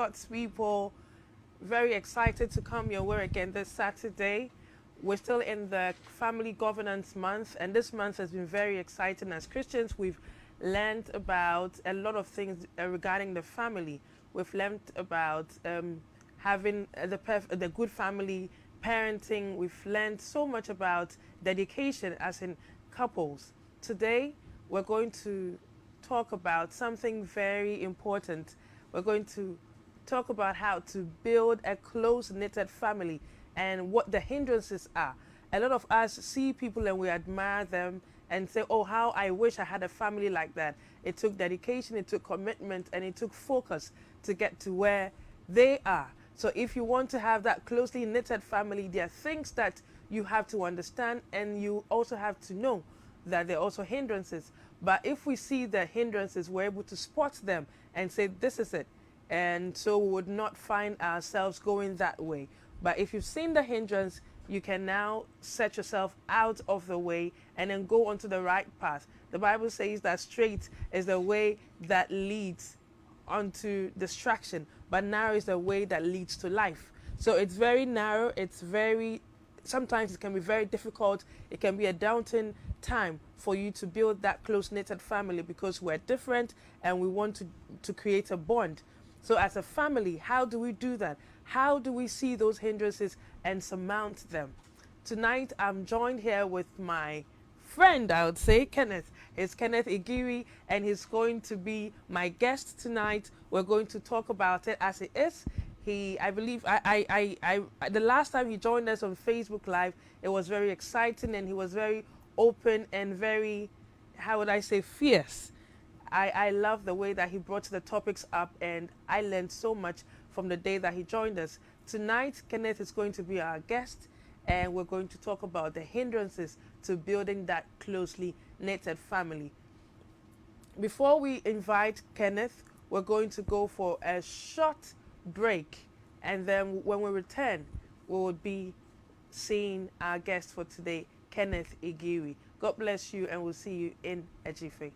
God's people. Very excited to come your way again this Saturday. We're still in the Family Governance Month, and this month has been very exciting. As Christians, we've learned about a lot of things regarding the family. We've learned about having the good family, parenting. We've learned so much about dedication as in couples. Today, we're going to talk about something very important. We're going to talk about how to build a close-knitted family and what the hindrances are. A lot of us see people and we admire them and say, oh, how I wish I had a family like that. It took dedication, it took commitment, and it took focus to get to where they are. So if you want to have that closely knitted family, there are things that you have to understand, and you also have to know that there are also hindrances. But if we see the hindrances, we're able to spot them and say, this is it. And so we would not find ourselves going that way. But if you've seen the hindrance, you can now set yourself out of the way and then go onto the right path. The Bible says that straight is the way that leads onto destruction, but narrow is the way that leads to life. So it's very narrow. Sometimes it can be very difficult. It can be a daunting time for you to build that close-knitted family because we're different and we want to create a bond. So as a family, how do we do that? How do we see those hindrances and surmount them? Tonight, I'm joined here with my friend, I would say, Kenneth. It's Kenneth Igiri, and he's going to be my guest tonight. We're going to talk about it as it is. I believe, the last time he joined us on Facebook Live, it was very exciting, and he was very open and very, how would I say, fierce. I love the way that he brought the topics up, and I learned so much from the day that he joined us. Tonight, Kenneth is going to be our guest, and we're going to talk about the hindrances to building that closely knitted family. Before we invite Kenneth, we're going to go for a short break, and then when we return, we will be seeing our guest for today, Kenneth Igiri. God bless you, and we'll see you in a jiffy.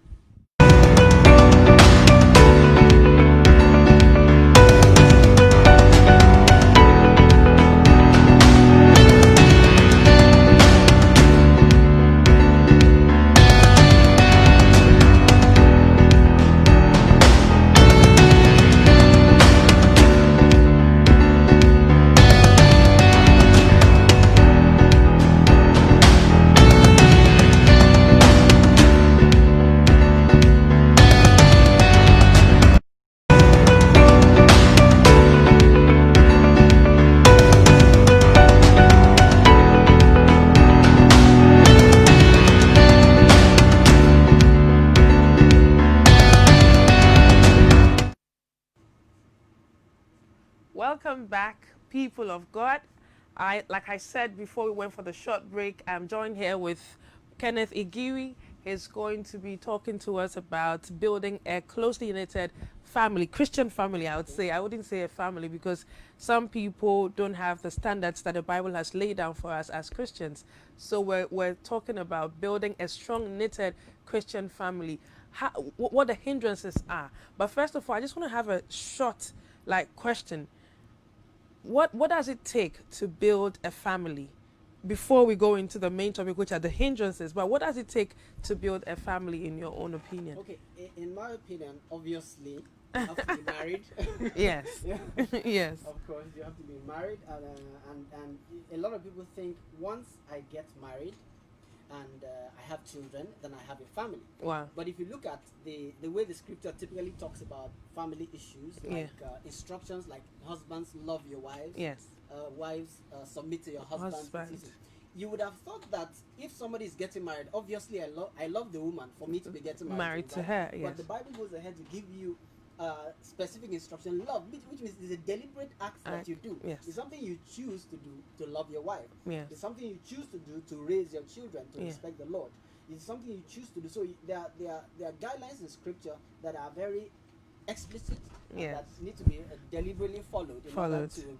Welcome back, people of God. Like I said before we went for the short break, I'm joined here with Kenneth Igiri. He's going to be talking to us about building a closely knitted family, Christian family, I would say. I wouldn't say a family because some people don't have the standards that the Bible has laid down for us as Christians. So we're talking about building a strong knitted Christian family, what the hindrances are. But first of all, I just want to have a short question. What does it take to build a family? Before we go into the main topic, which are the hindrances, but what does it take to build a family in your own opinion? Okay, in my opinion, obviously, you have to be married. Yes. Yeah. Yes. Of course, you have to be married, and a lot of people think once I get married and I have children, then I have a family. Wow. But if you look at the way the scripture typically talks about family issues, like instructions like husbands, love your wives. Yes. Wives, submit to your husband. You would have thought that if somebody is getting married, obviously I love the woman for me to be getting married to her. Yes. But the Bible goes ahead to give you specific instruction. Love, which means it's a deliberate act that you do. Yes. It's something you choose to do to love your wife. Yes. It's something you choose to do to raise your children, to respect the Lord. It's something you choose to do. So there are guidelines in scripture that are very explicit that need to be deliberately followed in order to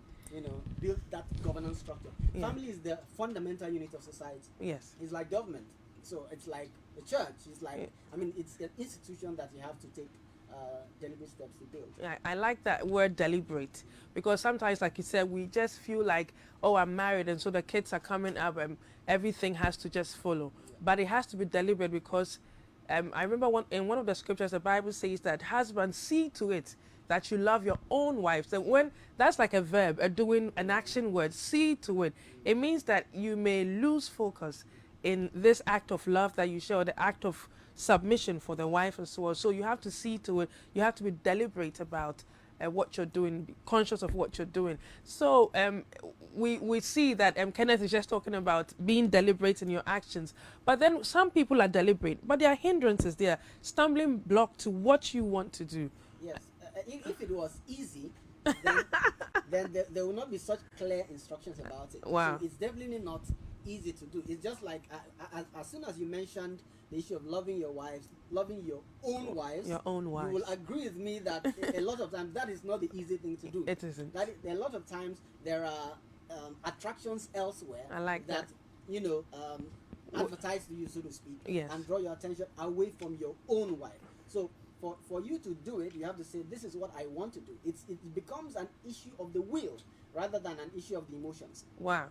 build that governance structure. Yeah. Family is the fundamental unit of society. Yes. It's like government. So it's like the church. It's like, it's an institution that you have to take deliberate steps to build. Yeah, I like that word deliberate, because sometimes, like you said, we just feel like, oh, I'm married, and so the kids are coming up and everything has to just follow. Yeah. But it has to be deliberate, because I remember in one of the scriptures, the Bible says that husbands, see to it that you love your own wives. And when that's like a verb, a doing, an action word, see to it. It means that you may lose focus in this act of love that you show, the act of submission for the wife and so on. So you have to see to it. You have to be deliberate about what you're doing, be conscious of what you're doing. So we see that Kenneth is just talking about being deliberate in your actions. But then some people are deliberate, but there are hindrances, there are stumbling block to what you want to do. Yes. If it was easy, then there will not be such clear instructions about it. Wow. So it's definitely not easy to do. It's just like as soon as you mentioned the issue of loving your wives, loving your own wives, you will agree with me that a lot of times that is not the easy thing to do. It isn't. A lot of times there are attractions elsewhere. I like that. Advertise to you, so to speak, yes, and draw your attention away from your own wife. So for you to do it, you have to say, this is what I want to do. It becomes an issue of the will rather than an issue of the emotions. Wow.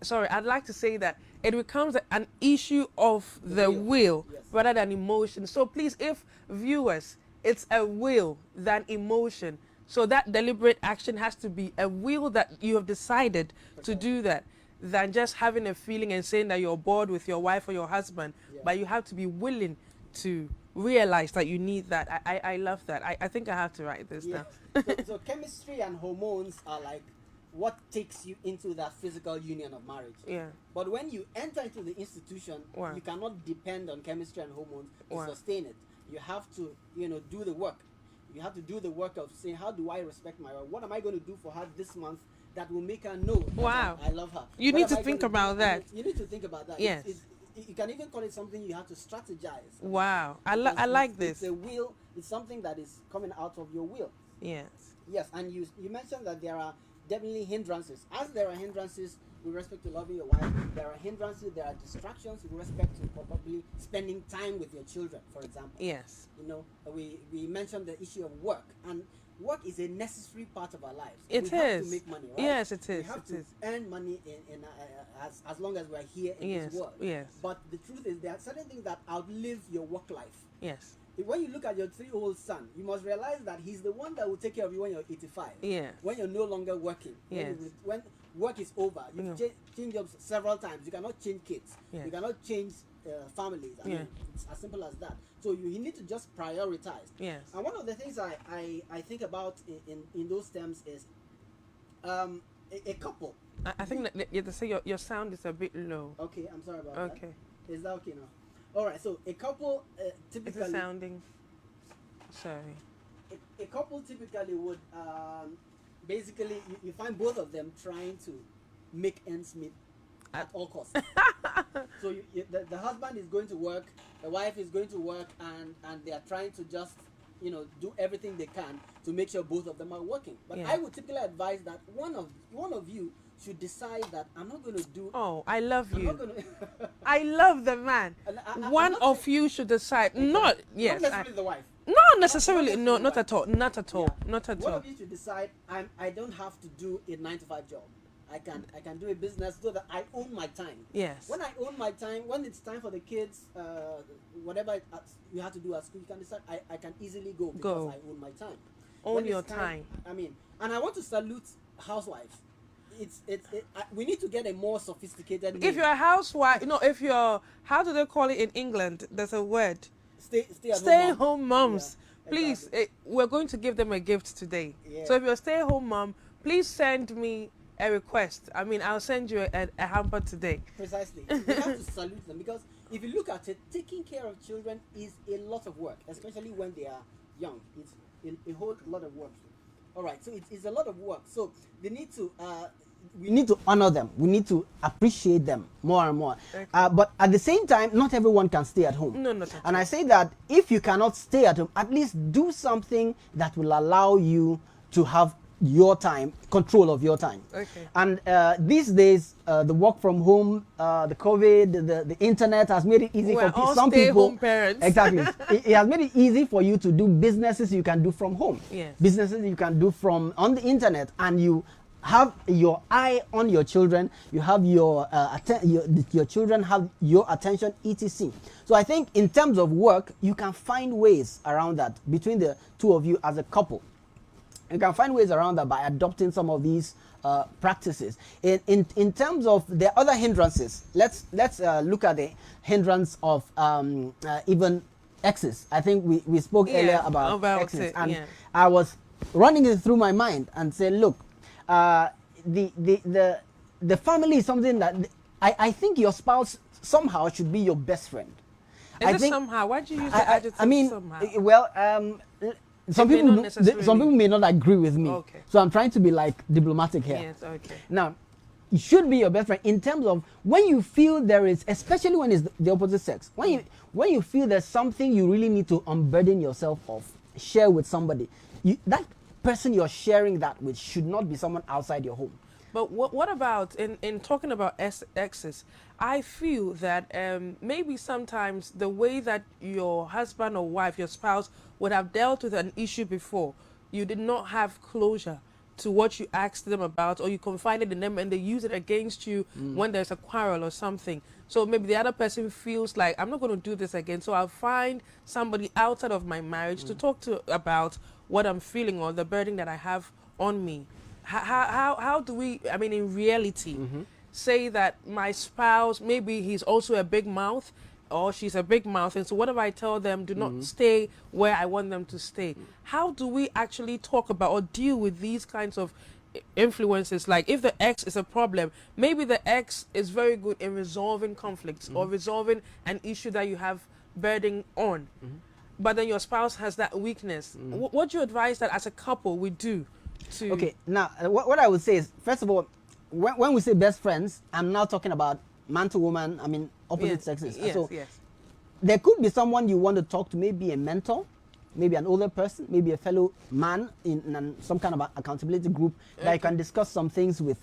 Sorry, I'd like to say that it becomes an issue of the will yes, rather than emotion. So please, if viewers, it's a will than emotion. So that deliberate action has to be a will that you have decided to do that, than just having a feeling and saying that you're bored with your wife or your husband. Yeah. But you have to be willing to realize that you need that. I love that. I think I have to write this down. So chemistry and hormones are like what takes you into that physical union of marriage. Yeah. But when you enter into the institution, wow, you cannot depend on chemistry and hormones to wow, sustain it. You have to, do the work. You have to do the work of saying, how do I respect my wife? What am I going to do for her this month that will make her know wow, I love her? You need to think about that. You need to think about that. Yes. You can even call it something you have to strategize. Wow. I like this. It's a will. It's something that is coming out of your will. Yes. Yes, and you mentioned that there are definitely hindrances. As there are hindrances with respect to loving your wife, there are hindrances, there are distractions with respect to probably spending time with your children, for example. Yes. We mentioned the issue of work, and work is a necessary part of our lives. We have to make money, right? Yes, it is. We have to earn money as long as we're here in this world. Yes. But the truth is, there are certain things that outlive your work life. Yes. When you look at your 3-year-old son, you must realize that he's the one that will take care of you when you're 85. Yes. When you're no longer working. Yes. When work is over, you change jobs several times. You cannot change kids. Yes. You cannot change families. I mean, it's as simple as that. So you need to just prioritize. Yes. And one of the things I think about in those terms is a couple. I think that you have to say your sound is a bit low. Okay, I'm sorry about that. Okay. Is that okay now? All right. So a couple typically. Is it sounding? Sorry. A couple typically would basically you find both of them trying to make ends meet at all costs. So the husband is going to work, the wife is going to work, and they are trying to just do everything they can to make sure both of them are working. But I would typically advise that one of you should decide that I'm not going to do. Oh, I love you. I'm not gonna I love the man. One of you should decide. Not necessarily the wife. Not necessarily. No, not at all. Not at all. Yeah. Not at One all. of you should decide. I don't have to do a 9-to-5 job. I can do a business so that I own my time. Yes. When I own my time, when it's time for the kids, whatever you have to do at school, you can decide. I can easily go because I own my time. Own your time. I mean, and I want to salute housewives. We need to get a more sophisticated name. If you're a housewife, if you're, how do they call it in England? There's a word. Stay-home moms. Yeah, please, exactly. We're going to give them a gift today. Yeah. So if you're a stay-home mom, please send me a request. I mean, I'll send you a hamper today. Precisely. You have to salute them, because if you look at it, taking care of children is a lot of work, especially when they are young. It's a whole lot of work. All right, so it's a lot of work. So they need to. We need to honor them. We need to appreciate them more and more. Okay. But at the same time, not everyone can stay at home. No, not at all. And I say that if you cannot stay at home, at least do something that will allow you to have your time, control of your time. Okay. And these days, the work from home, the COVID, the internet has made it easy We're for all some people. stay-home parents. Exactly. It has made it easy for you to do businesses you can do from home. Yes. Businesses you can do from on the internet, and you have your eye on your children. You have your children have your attention, etc. So I think in terms of work, you can find ways around that between the two of you as a couple. You can find ways around that by adopting some of these practices. In terms of the other hindrances, let's look at the hindrance of even exes. I think we spoke earlier about exes, and I was running it through my mind and saying, look, the family is something that I think your spouse somehow should be your best friend. Is it somehow? Why do you use the adjective somehow? Well, some people may not agree with me. Okay. So I'm trying to be like diplomatic here. Yes, okay. Now, it should be your best friend in terms of when you feel there is, especially when it's the opposite sex, when you feel there's something you really need to unburden yourself of, share with somebody, that person you're sharing that with should not be someone outside your home. But what about in talking about exes? I feel that maybe sometimes the way that your husband or wife, your spouse, would have dealt with an issue before, you did not have closure to what you asked them about, or you confided in them and they use it against you when there's a quarrel or something. So maybe the other person feels like, I'm not going to do this again, so I'll find somebody outside of my marriage to talk to about what I'm feeling or the burden that I have on me. How do we, I mean, in reality, say that my spouse, maybe he's also a big mouth or she's a big mouth, and so what if I tell them do not stay where I want them to stay? How do we actually talk about or deal with these kinds of influences? Like if the ex is a problem, maybe the ex is very good in resolving conflicts or resolving an issue that you have burden on, but then your spouse has that weakness. What do you advise that as a couple we do? Okay, now what I would say is, first of all, when we say best friends, I'm now talking about man to woman, I mean opposite sexes. So there could be someone you want to talk to, maybe a mentor, maybe an older person, maybe a fellow man in some kind of accountability group that you can discuss some things with,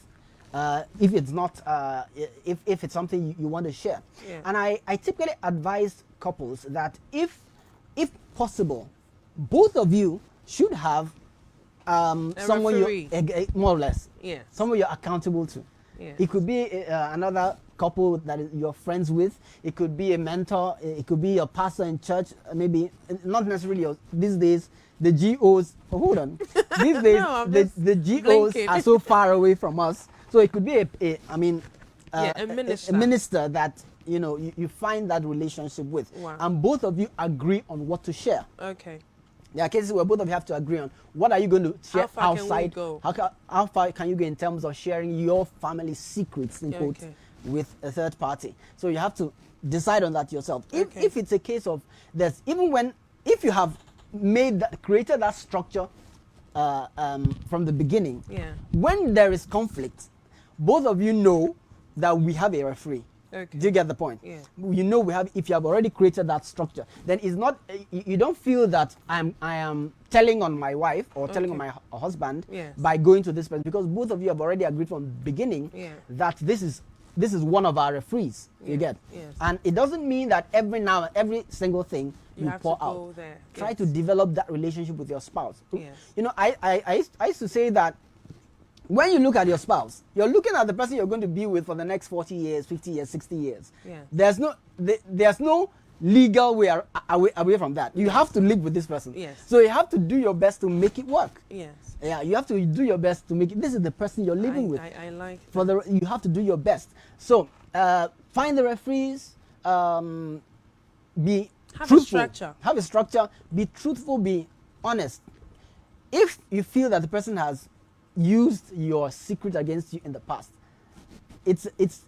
if it's not, if it's something you want to share. And I typically advise couples that if possible, both of you should have someone you're more or less, someone you're accountable to. It could be another couple that you're friends with. It could be a mentor. It could be a pastor in church. Maybe not necessarily these days. The GOs. Oh, hold on. These days, no, the GOs are so far away from us. So it could be a minister that you find that relationship with, and both of you agree on what to share. Okay. There are cases where both of you have to agree on what are you going to share outside. How far can you go in terms of sharing your family secrets, in quotes, with a third party? So you have to decide on that yourself. If it's a case of this, if you have created that structure from the beginning, when there is conflict, both of you know that we have a referee. Do you get the point? You know if you have already created that structure, then it's not, you don't feel that I am telling on my wife or telling on my husband by going to this person, because both of you have already agreed from the beginning that this is one of our referees. You get? And it doesn't mean that every single thing you pour out. Try to develop that relationship with your spouse. I used to say that when you look at your spouse, you're looking at the person you're going to be with for the next 40 years, 50 years, 60 years. There's no legal way away from that. You have to live with this person. So you have to do your best to make it work. You have to do your best to make it. This is the person you're living with. I like that. You have to do your best. So find the referees, be truthful. Have a structure. Be truthful, be honest. If you feel that the person has used your secret against you in the past,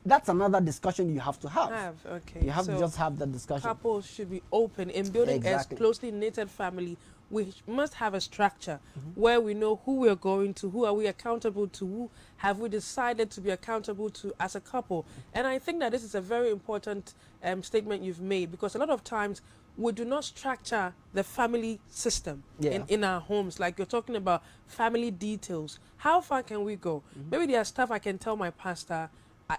that's another discussion you have to have. You have to just have that discussion. Couples should be open in building a closely knitted family. We must have a structure where we know who we're going to, who are we accountable to, who have we decided to be accountable to as a couple. And I think that this is a very important statement you've made, because a lot of times we do not structure the family system Yeah. in our homes. Like you're talking about family details. How far can we go? Maybe there are stuff I can tell my pastor.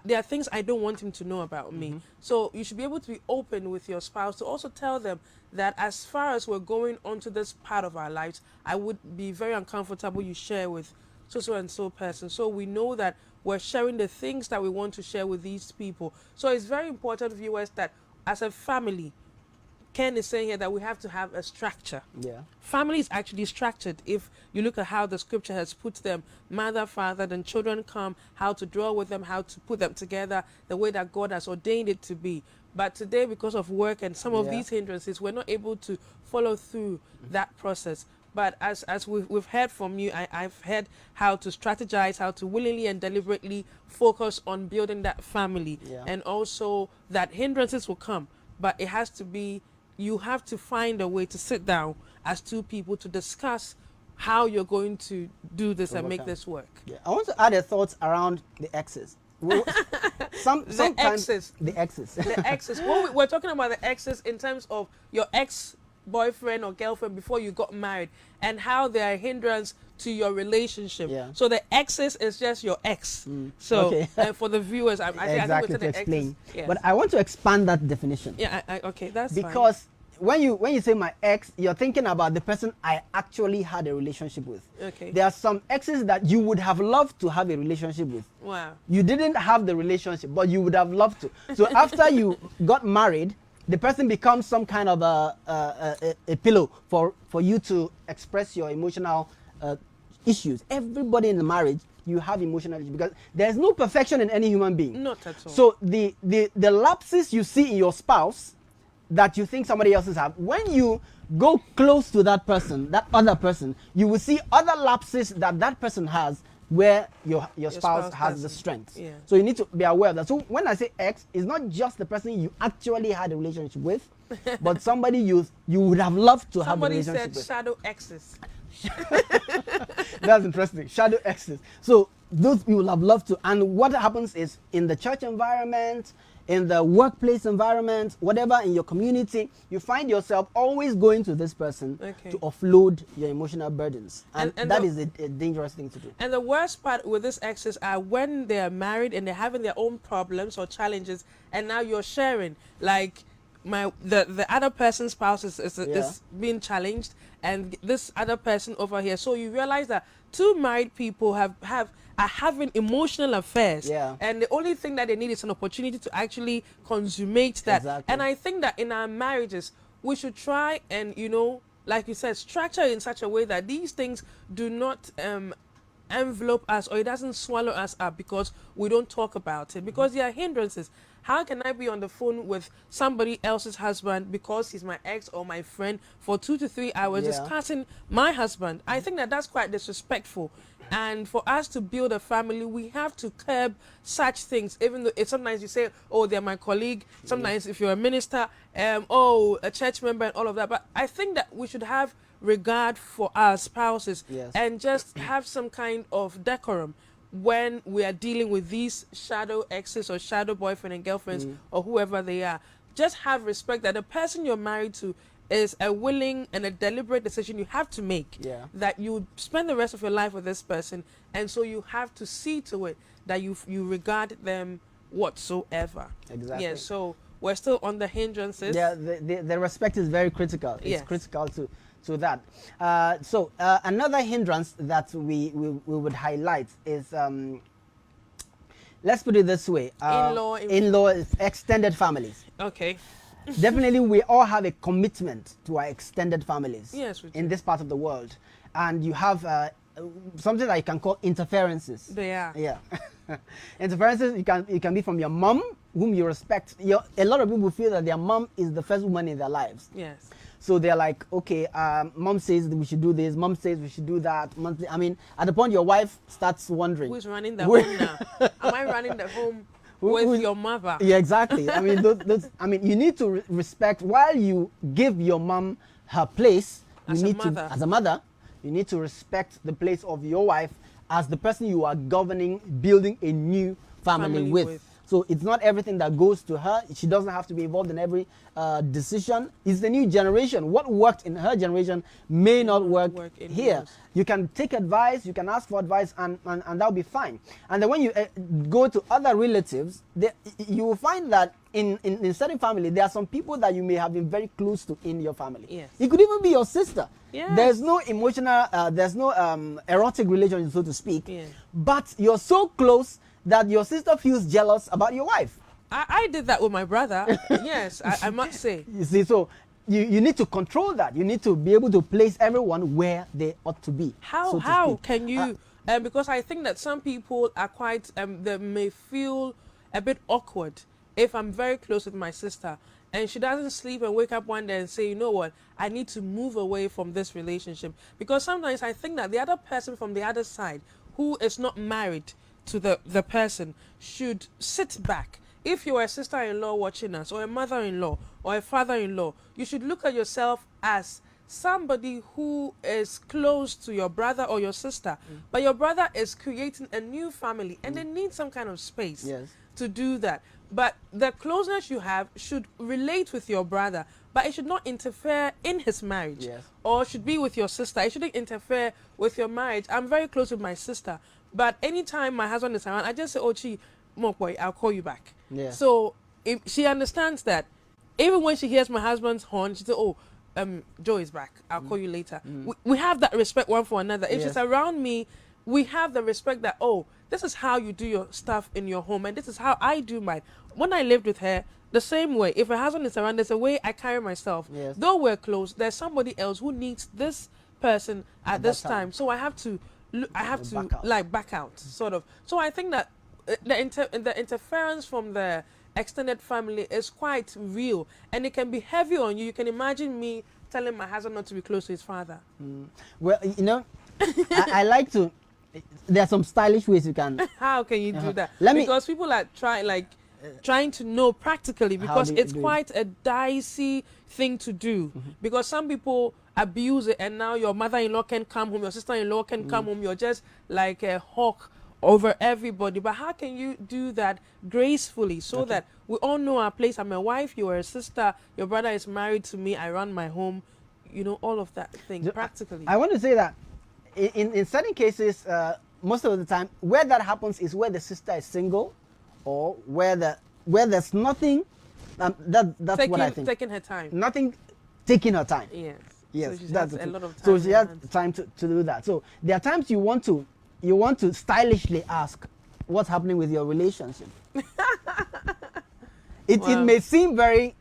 There are things I don't want him to know about me. So you should be able to be open with your spouse to also tell them that as far as we're going onto this part of our lives, I would be very uncomfortable you share with so and so person. So we know that we're sharing the things that we want to share with these people. So it's very important, viewers, that as a family, Ken is saying here that we have to have a structure. Yeah. Family is actually structured. If you look at how the scripture has put them, mother, father, then children come, how to dwell with them, how to put them together, the way that God has ordained it to be. But today, because of work and some of these hindrances, we're not able to follow through that process. But as we've heard from you, I've heard how to strategize, how to willingly and deliberately focus on building that family. Yeah. And also that hindrances will come, but it has to be, you have to find a way to sit down as two people to discuss how you're going to do this and make this work. Yeah. I want to add a thought around the exes. Sometimes The exes. The exes. The exes. Well, we're talking about the exes in terms of your ex-boyfriend or girlfriend before you got married and how they are a hindrance to your relationship. Yeah. So the exes is just your ex. So Okay. for the viewers, I think Exactly, we to said the explain. exes. Yes. But I want to expand that definition. Yeah, okay, that's fine. Because when you say my ex, you're thinking about the person I actually had a relationship with. Okay. There are some exes that you would have loved to have a relationship with. Wow. You didn't have the relationship, but you would have loved to. So after you got married, the person becomes some kind of a pillow for you to express your emotional issues. Everybody in the marriage, you have emotional issues because there's no perfection in any human being. Not at all. So the lapses you see in your spouse that you think somebody else's have, when you go close to that person, that other person, you will see other lapses that person has where your spouse has the strength. Yeah. So you need to be aware of that. So when I say ex, it's not just the person you actually had a relationship with, but somebody you would have loved to have a relationship with. Somebody said shadow exes. That's interesting. Shadow exes. So those people have loved to. And what happens is in the church environment, in the workplace environment, whatever, in your community, you find yourself always going to this person to offload your emotional burdens. And that is a dangerous thing to do. And the worst part with these exes are when they are married and they're having their own problems or challenges, and now you're sharing. Like the other person's spouse is being challenged, and this other person over here. So you realize that two married people are having emotional affairs, and the only thing that they need is an opportunity to actually consummate that. Exactly. And I think that in our marriages we should try and, like you said, structure in such a way that these things do not envelope us, or it doesn't swallow us up because we don't talk about it, because there are hindrances. How can I be on the phone with somebody else's husband because he's my ex or my friend for 2 to 3 hours discussing my husband? I think that that's quite disrespectful. And for us to build a family, we have to curb such things, even though sometimes you say, oh, they're my colleague. Sometimes if you're a minister, a church member and all of that. But I think that we should have regard for our spouses and just have some kind of decorum when we are dealing with these shadow exes or shadow boyfriend and girlfriends or whoever they are. Just have respect that the person you're married to is a willing and a deliberate decision you have to make, that you spend the rest of your life with this person, and so you have to see to it that you regard them whatsoever. Exactly. Yeah, so we're still on the hindrances. Yeah, the respect is very critical. It's critical to that. So another hindrance that we would highlight is, let's put it this way, in-law extended families. Okay. Definitely, we all have a commitment to our extended families in this part of the world. And you have something that you can call interferences. They are. Yeah. Interferences, it can be from your mom, whom you respect. A lot of people feel that their mom is the first woman in their lives. Yes. So they're like, okay, mom says we should do this, mom says we should do that. I mean, at the point your wife starts wondering, who's running the home now? Am I running the home with your mother? Yeah, exactly. I mean, you need to respect, while you give your mom her place, as a mother, you need to respect the place of your wife as the person you are governing, building a new family with. So it's not everything that goes to her. She doesn't have to be involved in every decision. It's the new generation. What worked in her generation may not work here. Yours. You can take advice, you can ask for advice, and that'll be fine. And then when you go to other relatives, you will find that in certain family, there are some people that you may have been very close to in your family. Yes. It could even be your sister. Yes. There's no emotional, there's no erotic relationship, so to speak. Yeah. But you're so close that your sister feels jealous about your wife. I did that with my brother. Yes, I must say. You see, so you need to control that. You need to be able to place everyone where they ought to be. How can you? Because I think that some people are quite, they may feel a bit awkward if I'm very close with my sister and she doesn't sleep and wake up one day and say, you know what, I need to move away from this relationship. Because sometimes I think that the other person from the other side who is not married to the person should sit back. If you're a sister-in-law watching us, or a mother-in-law, or a father-in-law, you should look at yourself as somebody who is close to your brother or your sister, but your brother is creating a new family and they need some kind of space to do that. But the closeness you have should relate with your brother, but it should not interfere in his marriage. Or should be with your sister. It shouldn't interfere with your marriage. I'm very close with my sister, but anytime my husband is around, I just say, oh, Chi, Mokboy, I'll call you back. So if she understands that, even when she hears my husband's horn, she says, oh, Joe is back. I'll call you later. We have that respect one for another. If she's around me, we have the respect that, oh, this is how you do your stuff in your home, and this is how I do mine. When I lived with her, the same way. If her husband is around, there's a way I carry myself. Though we're close, there's somebody else who needs this person at this time. So I have to back out, sort of. So I think that the interference from the extended family is quite real, and it can be heavy on you. You can imagine me telling my husband not to be close to his father. Well, you know, I like to. There are some stylish ways you can. How can you do that? Because people are trying to know practically, because it's quite a dicey thing to do. Because some people abuse it, and now your mother-in-law can come home, your sister-in-law can come home. You're just like a hawk over everybody. But how can you do that gracefully so that we all know our place? I'm a wife, you are a sister, your brother is married to me, I run my home, you know, all of that thing practically. I want to say that in certain cases, most of the time, where that happens is where the sister is single, or where there's nothing. That's what I think. Taking her time. Nothing taking her time. Yes. So that's a lot of time. So she has time to do that. So there are times you want to stylishly ask, what's happening with your relationship? It may seem very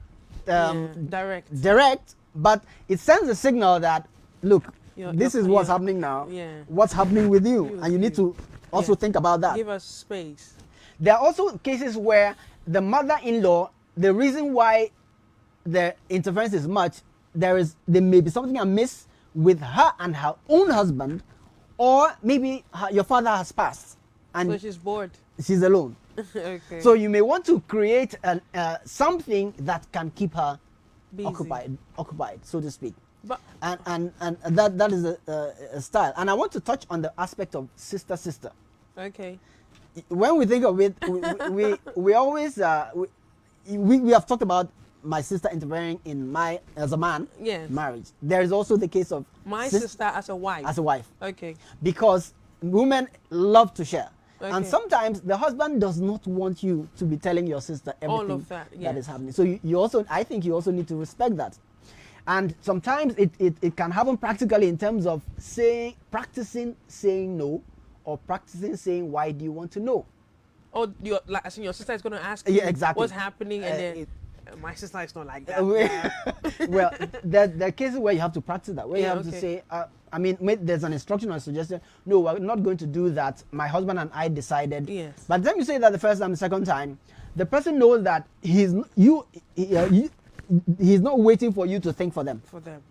direct, but it sends a signal that, look, this is what's happening now. What's happening with you? And you need to also think about that. Give us space. There are also cases where the mother-in-law, the reason why the interference is much, there may be something amiss with her and her own husband, or maybe your father has passed and so she's bored. She's alone. Okay. So you may want to create something that can keep her occupied, so to speak. But and that is a style. And I want to touch on the aspect of sister. Okay. When we think of it, we always we have talked about my sister interfering in as a man marriage. There is also the case of my sister as a wife. Okay. Because women love to share. Okay. And sometimes the husband does not want you to be telling your sister everything all of that is happening. So you also, I think you also need to respect that. And sometimes it can happen practically in terms of practicing saying no, or practicing saying, why do you want to know? Or your sister is going to ask you what's happening, and then my sister is not like that. Well, there are cases where you have to practice that, where you have to say, I mean, there's an instruction or a suggestion. No, we're not going to do that. My husband and I decided. Yes. By the time you say that the first time, the second time, the person knows that he's not waiting for you to think for them.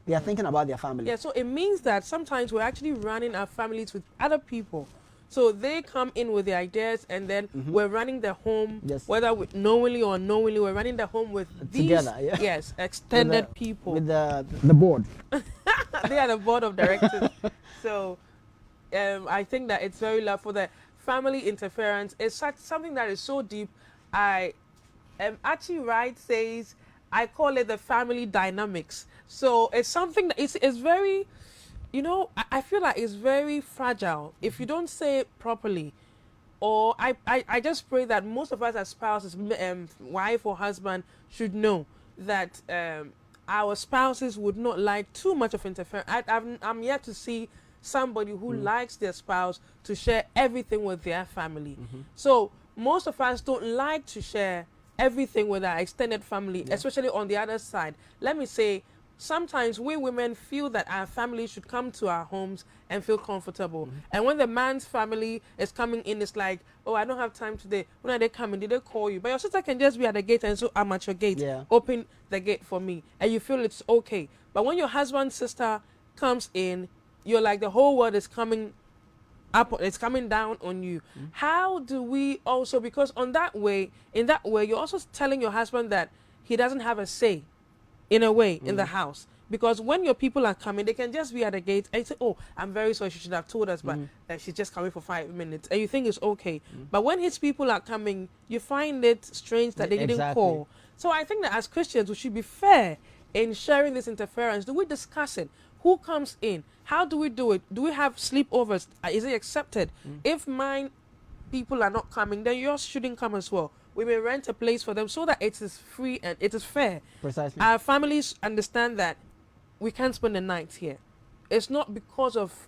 They are thinking about their family. Yeah, so it means that sometimes we're actually running our families with other people. So they come in with the ideas, and then we're running the home, whether knowingly or unknowingly, we're running the home with together, these extended people. With the board. They are the board of directors. So I think that it's very loud for the family interference. It's something that is so deep. I Archie Wright says, I call it the family dynamics. So it's something that it's very, I feel like it's very fragile if you don't say it properly. Or I just pray that most of us as spouses, wife or husband, should know that our spouses would not like too much of interference. I'm yet to see somebody who likes their spouse to share everything with their family. So most of us don't like to share everything with our extended family, especially on the other side. Let me say, sometimes we women feel that our family should come to our homes and feel comfortable. And when the man's family is coming in, it's like, oh, I don't have time today. When are they coming? Did they call you? But your sister can just be at the gate and so I'm at your gate. Open the gate for me. And you feel it's okay. But when your husband's sister comes in, you're like, the whole world is coming up, it's coming down on you. How do we also, because in that way, you're also telling your husband that he doesn't have a say in a way in the house. Because when your people are coming, they can just be at the gate and say, oh, I'm very sorry, she should have told us, but that she's just coming for 5 minutes. And you think it's okay. But when his people are coming, you find it strange that they didn't call. So I think that as Christians, we should be fair in sharing this interference. Do we discuss it? Who comes in? How do we do it? Do we have sleepovers? Is it accepted? If mine people are not coming, then yours shouldn't come as well. We may rent a place for them so that it is free and it is fair. Precisely. Our families understand that we can't spend the night here. It's not because of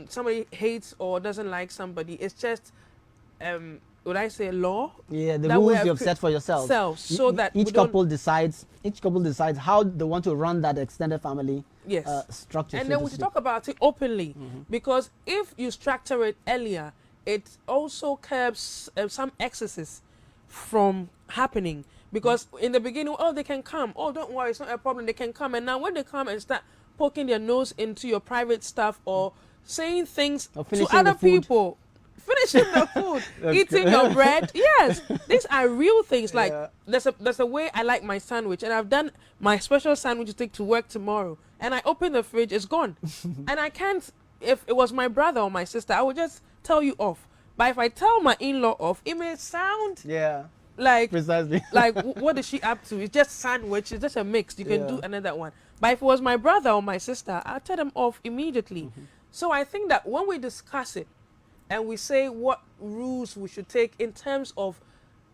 somebody hates or doesn't like somebody. It's just, would I say, law? Yeah, the rules you have set for yourself. So that each couple decides how they want to run that extended family structure. And then we should talk about it openly, because if you structure it earlier, it also curbs some excesses from happening. Because in the beginning, oh, they can come. Oh, don't worry, it's not a problem. They can come. And now when they come and start poking their nose into your private stuff or saying things to other people, finishing the food, eating your bread. Yes, these are real things. Like there's a way I like my sandwich, and I've done my special sandwich to take to work tomorrow. And I open the fridge, it's gone. And I can't, if it was my brother or my sister, I would just tell you off. But if I tell my in-law off, it may sound like precisely like what is she up to? It's just sandwich, it's just a mix. You can do another one. But if it was my brother or my sister, I'll tell them off immediately. So I think that when we discuss it and we say what rules we should take in terms of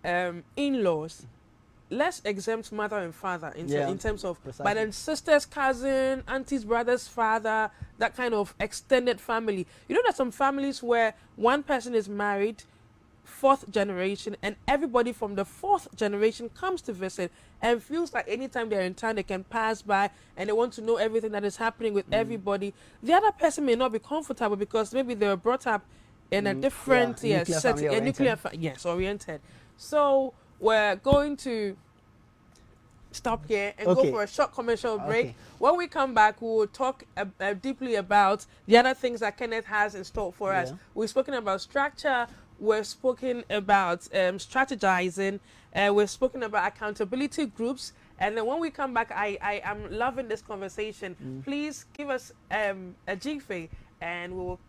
in-laws, let's exempt mother and father in terms of, but then sisters, cousin, aunties, brothers, father, that kind of extended family. You know, there's some families where one person is married, 4th generation, and everybody from the 4th generation comes to visit and feels like anytime they're in town, they can pass by and they want to know everything that is happening with everybody. The other person may not be comfortable because maybe they were brought up in a different setting, oriented. So we're going to stop here and go for a short commercial break. When we come back, we will talk deeply about the other things that Kenneth has in store for us. We've spoken about structure, we've spoken about strategizing, we've spoken about accountability groups, and then when we come back, I am loving this conversation. Please give us a GFA and we'll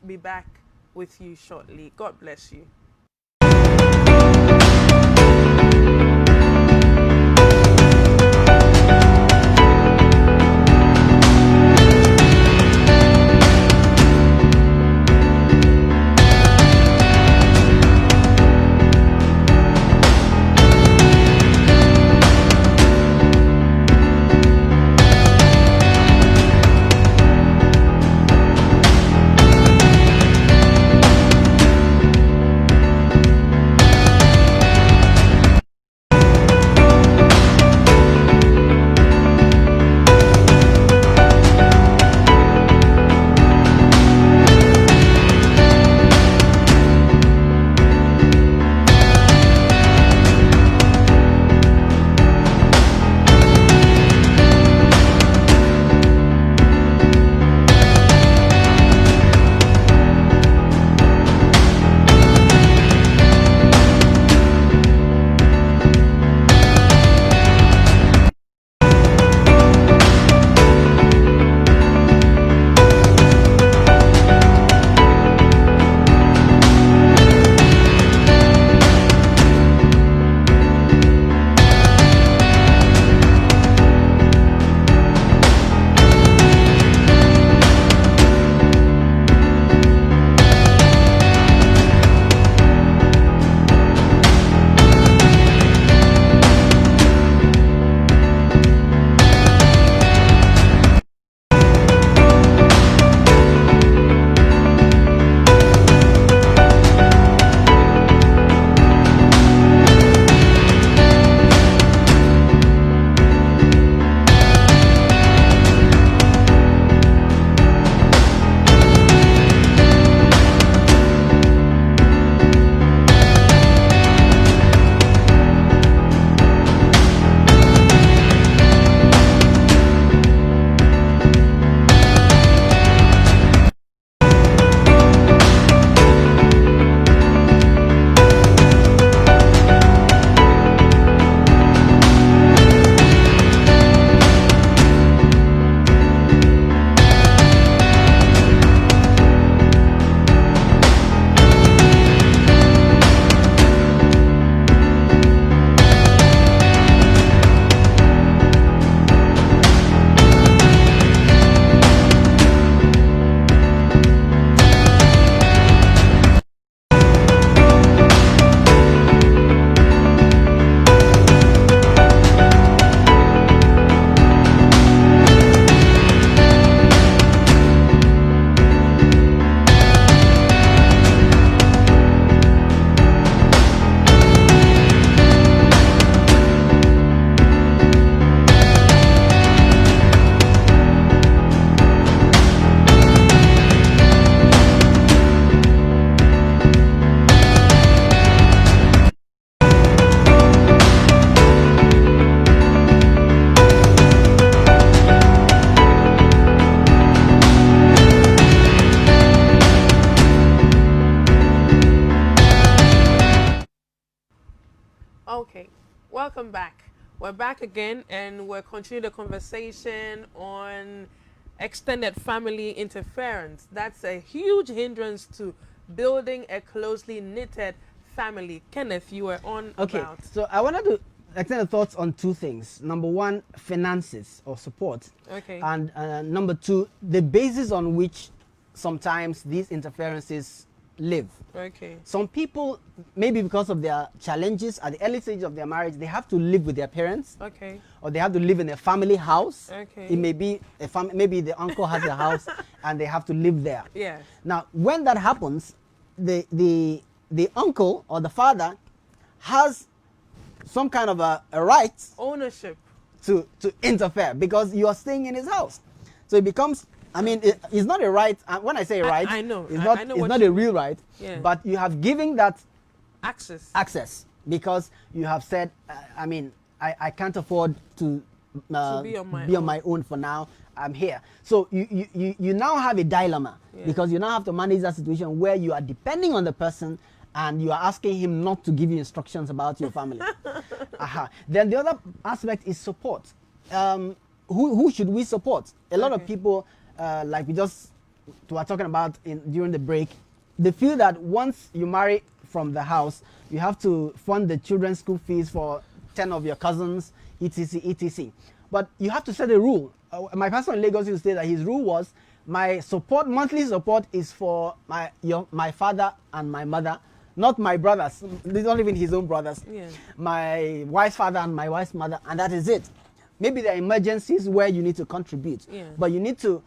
be back with you shortly. God bless you. We're back again, and we're continuing the conversation on extended family interference. That's a huge hindrance to building a closely knitted family. Kenneth, you were on about. So I wanted to extend the thoughts on two things. Number one, finances or support. Okay. And number two, the basis on which sometimes these interferences live. Okay. Some people, maybe because of their challenges at the early stage of their marriage, they have to live with their parents. Okay. Or they have to live in a family house. Okay. It may be maybe the uncle has a house and they have to live there. Yes. Now, when that happens, the uncle or the father has some kind of a right, ownership, to interfere because you are staying in his house. So it becomes, I mean, it's not a right. When I say right, I know. It's not, I know it's what not a real right, yeah. but you have given that access because you have said, I mean, I can't afford to be on my own for now. I'm here. So you now have a dilemma because you now have to manage that situation where you are depending on the person and you are asking him not to give you instructions about your family. Then the other aspect is support. Who should we support? A lot of people, like we just were talking about during the break, they feel that once you marry from the house, you have to fund the children's school fees for 10 of your cousins, etc., etc. But you have to set a rule. My pastor in Lagos used to say that his rule was, my monthly support is for my father and my mother, not my brothers, not even his own brothers. Yeah. My wife's father and my wife's mother, and that is it. Maybe there are emergencies where you need to contribute, but you need to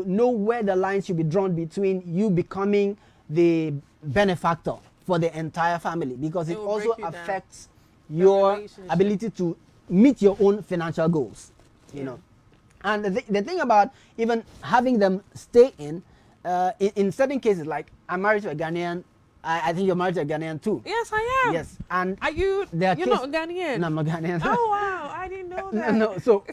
know where the line should be drawn between you becoming the benefactor for the entire family, because it also affects your ability to meet your own financial goals, you know. And the thing about even having them stay in certain cases, like I'm married to a Ghanaian, I think you're married to a Ghanaian too. Yes, I am. Yes, and are you? You're not Ghanaian. No, I'm not Ghanaian. Oh wow, I didn't know that. No, so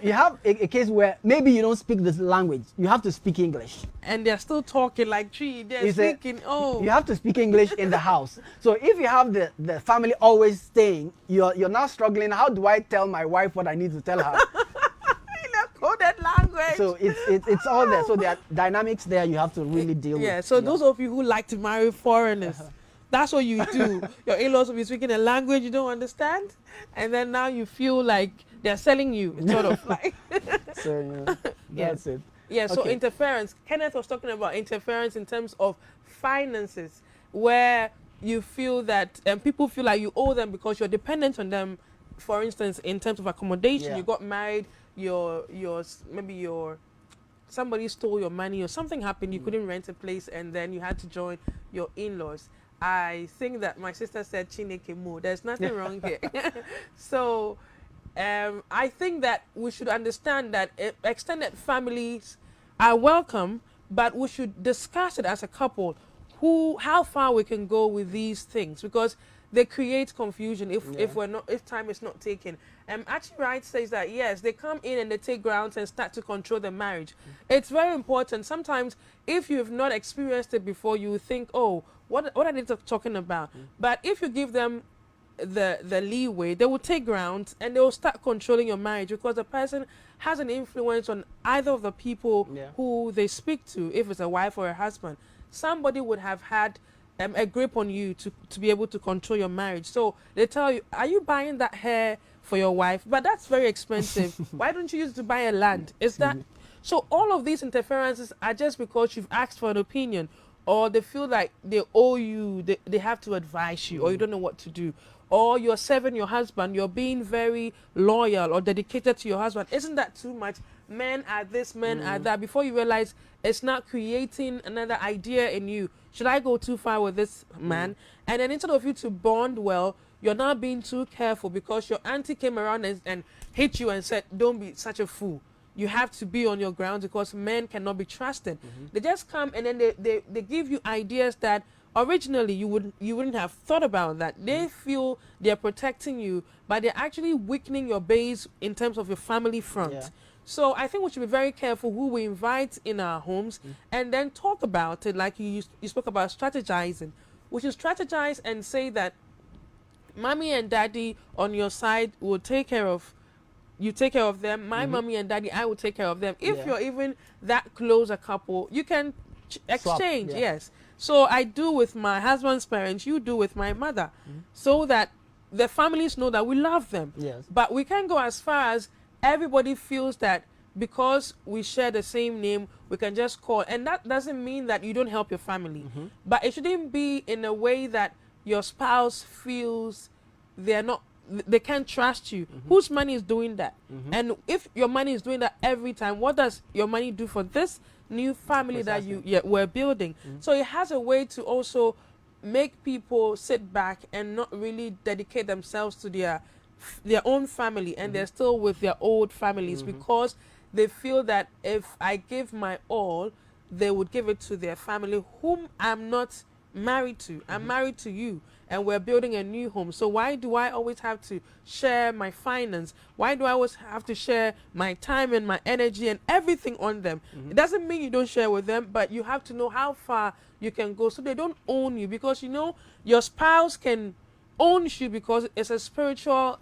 you have a case where maybe you don't speak this language, you have to speak English. And they're still talking like tree. They're speaking. You have to speak English in the house. So if you have the family always staying, you're now struggling. How do I tell my wife what I need to tell her? Coded language. So it's all there. So there are dynamics there you have to really deal with. Yeah, so those of you who like to marry foreigners, that's what you do. Your in-laws will be speaking a language you don't understand, and then now you feel like they're selling you, sort of like. So that's it. Yeah, so interference. Kenneth was talking about interference in terms of finances, where you feel that people feel like you owe them because you're dependent on them. For instance, in terms of accommodation, you got married, somebody stole your money or something happened, you couldn't rent a place, and then you had to join your in-laws. I think that my sister said Chineke Mo. There's nothing wrong here. So I think that we should understand that extended families are welcome, but we should discuss it as a couple, how far we can go with these things, because they create confusion if time is not taken. Archie Wright says that yes, they come in and they take grounds and start to control the marriage. It's very important. Sometimes if you've not experienced it before, you think, oh, what are they talking about? But if you give them the leeway, they will take grounds and they will start controlling your marriage, because the person has an influence on either of the people who they speak to. If it's a wife or a husband, somebody would have had a grip on you to be able to control your marriage. So they tell you, are you buying that hair for your wife? But that's very expensive. Why don't you use it to buy a land? Is that so? All of these interferences are just because you've asked for an opinion, or they feel like they owe you, they have to advise you, or you don't know what to do, or you're serving your husband, you're being very loyal or dedicated to your husband. Isn't that too much? Men are this, men are that. Before you realize, it's not creating another idea in you. Should I go too far with this man? And then instead of you to bond well, you're not being too careful because your auntie came around and hit you and said, don't be such a fool. You have to be on your ground, because men cannot be trusted. They just come and then they give you ideas that originally you wouldn't have thought about that. They feel they're protecting you, but they're actually weakening your base in terms of your family front. So I think we should be very careful who we invite in our homes, and then talk about it like you spoke about strategizing. We should strategize and say that mommy and daddy on your side will take care of you, take care of them. My mommy and daddy, I will take care of them. If you're even that close a couple, you can exchange. Swap, Yes. So I do with my husband's parents, you do with my mother, so that the families know that we love them. Yes. But we can't go as far as everybody feels that because we share the same name, we can just call. And that doesn't mean that you don't help your family. But it shouldn't be in a way that your spouse feels they can't trust you. Whose money is doing that? And if your money is doing that every time, what does your money do for this new family that we're building? So it has a way to also make people sit back and not really dedicate themselves to their own family, and they're still with their old families because they feel that if I give my all, they would give it to their family whom I'm not married to. I'm married to you, and we're building a new home. So why do I always have to share my finance? Why do I always have to share my time and my energy and everything on them? It doesn't mean you don't share with them, but you have to know how far you can go so they don't own you, because your spouse can own you because it's a spiritual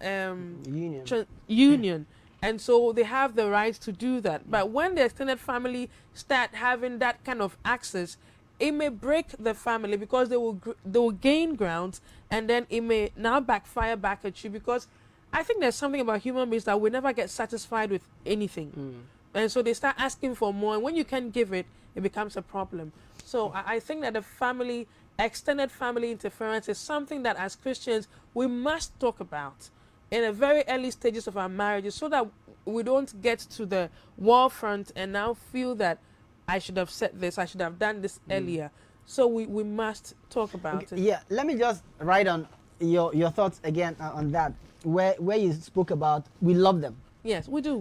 union. And so they have the right to do that. But when the extended family start having that kind of access, it may break the family because they will gain grounds, and then it may now backfire back at you, because I think there's something about human beings that we never get satisfied with anything. And so they start asking for more, and when you can't give it, it becomes a problem. So I think that the extended family interference is something that as Christians we must talk about in the very early stages of our marriages, so that we don't get to the war front and now feel that I should have said this, I should have done this earlier. So we must talk about it. Yeah, let me just write on your thoughts again on that, where you spoke about we love them. Yes, we do.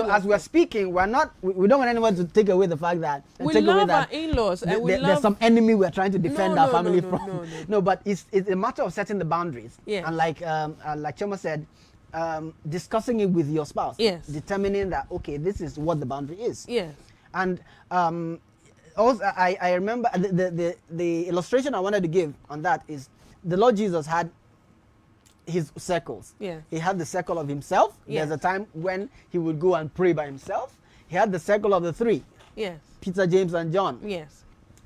As we're speaking, we don't want anyone to take away the fact that we love our in-laws, and there's some enemy we're trying to defend our family from. No, but it's a matter of setting the boundaries. Yes. And like Chioma said, discussing it with your spouse. Yes. Determining that, okay, this is what the boundary is. Yes. And also, I remember the illustration I wanted to give on that is the Lord Jesus had his circles. Yeah. He had the circle of himself. Yes. There's a time when he would go and pray by himself. He had the circle of the three. Yes. Peter, James, and John. Yes.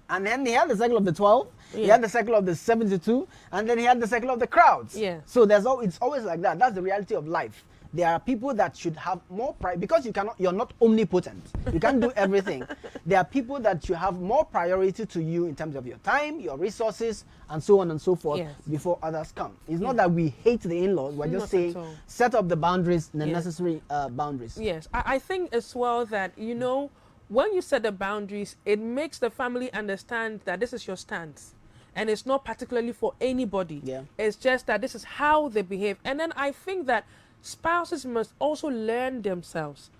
And then he had the circle of the 12. Yeah. He had the circle of the 72. And then he had the circle of the crowds. Yeah. So it's always like that. That's the reality of life. There are people that should have more pride, because you're not omnipotent. You can't do everything. There are people that should have more priority to you in terms of your time, your resources, and so on and so forth. Yes. Before others come. It's not that we hate the in-laws. We're just saying set up the boundaries, the necessary boundaries. Yes. I think as well that, when you set the boundaries, it makes the family understand that this is your stance. And it's not particularly for anybody. Yeah. It's just that this is how they behave. And then I think that spouses must also learn themselves.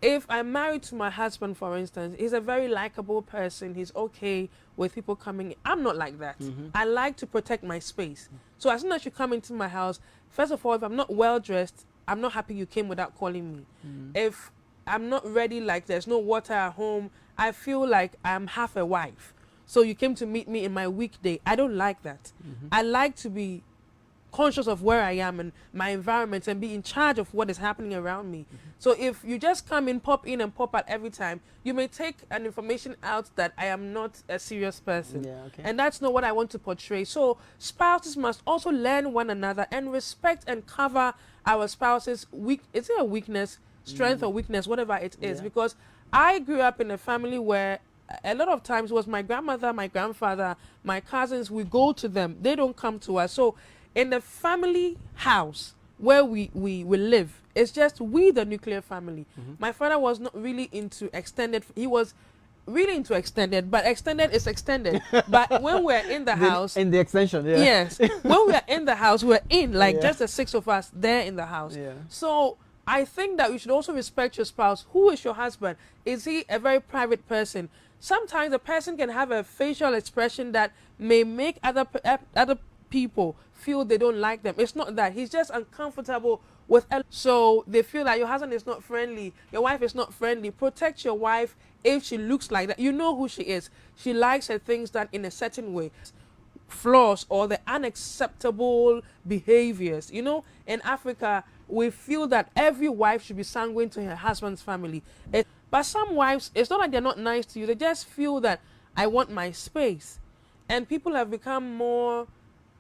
If I'm married to my husband, for instance, he's a very likable person. He's okay with people coming in. I'm not like that. I like to protect my space. So as soon as you come into my house, first of all, if I'm not well dressed, I'm not happy you came without calling me. If I'm not ready, like there's no water at home, I feel like I'm half a wife. So you came to meet me in my weekday. I don't like that. I like to be conscious of where I am and my environment and be in charge of what is happening around me. So if you just come in, pop in and pop out every time, you may take an information out that I am not a serious person. Yeah, okay. And that's not what I want to portray. So spouses must also learn one another and respect and cover our spouse's is it a weakness, strength or weakness, whatever it is. Because I grew up in a family where a lot of times it was my grandmother, my grandfather, my cousins, we go to them. They don't come to us. So in the family house where we live, it's just we, the nuclear family. My father was not really into extended. He was really into extended, but extended is extended. But when we're in the house, in the extension, yeah. Yes, when we're in the house, we're in just the six of us there in the house. Yeah. So I think that you should also respect your spouse. Who is your husband? Is he a very private person? Sometimes a person can have a facial expression that may make other people feel they don't like them. It's not that. He's just uncomfortable with. So they feel like your husband is not friendly, your wife is not friendly. Protect your wife if she looks like that. You know who she is. She likes her things done in a certain way. flaws or the unacceptable behaviors. You know, in Africa, we feel that every wife should be sanguine to her husband's family. But some wives, it's not like they're not nice to you. They just feel that I want my space. And people have become more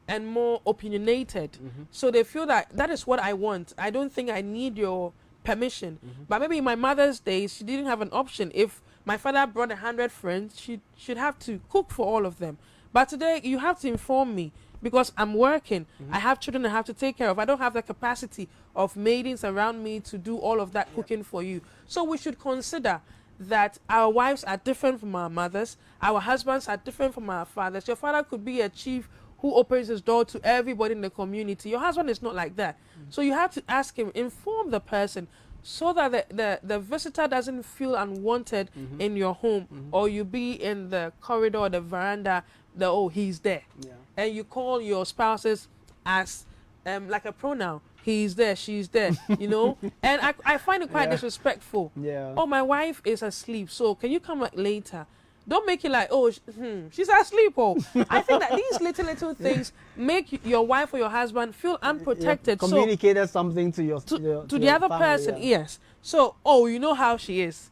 and more opinionated. So they feel that that is what I want. I don't think I need your permission. But maybe in my mother's days, she didn't have an option. If my father brought 100 friends, she should have to cook for all of them. But today, you have to inform me because I'm working. I have children I have to take care of. I don't have the capacity of maidens around me to do all of that cooking for you. So we should consider that our wives are different from our mothers. Our husbands are different from our fathers. Your father could be a chief who opens his door to everybody in the community. Your husband is not like that. So you have to ask him, inform the person so that the visitor doesn't feel unwanted in your home, or you be in the corridor or the veranda, he's there. And you call your spouses as like a pronoun. He's there, she's there, you know. And I find it quite disrespectful. Oh, my wife is asleep, so can you come back later? Don't make it like, she's asleep. Oh, I think that these little things make your wife or your husband feel unprotected. Communicated something to your to the your other family, person, yes. So, you know how she is.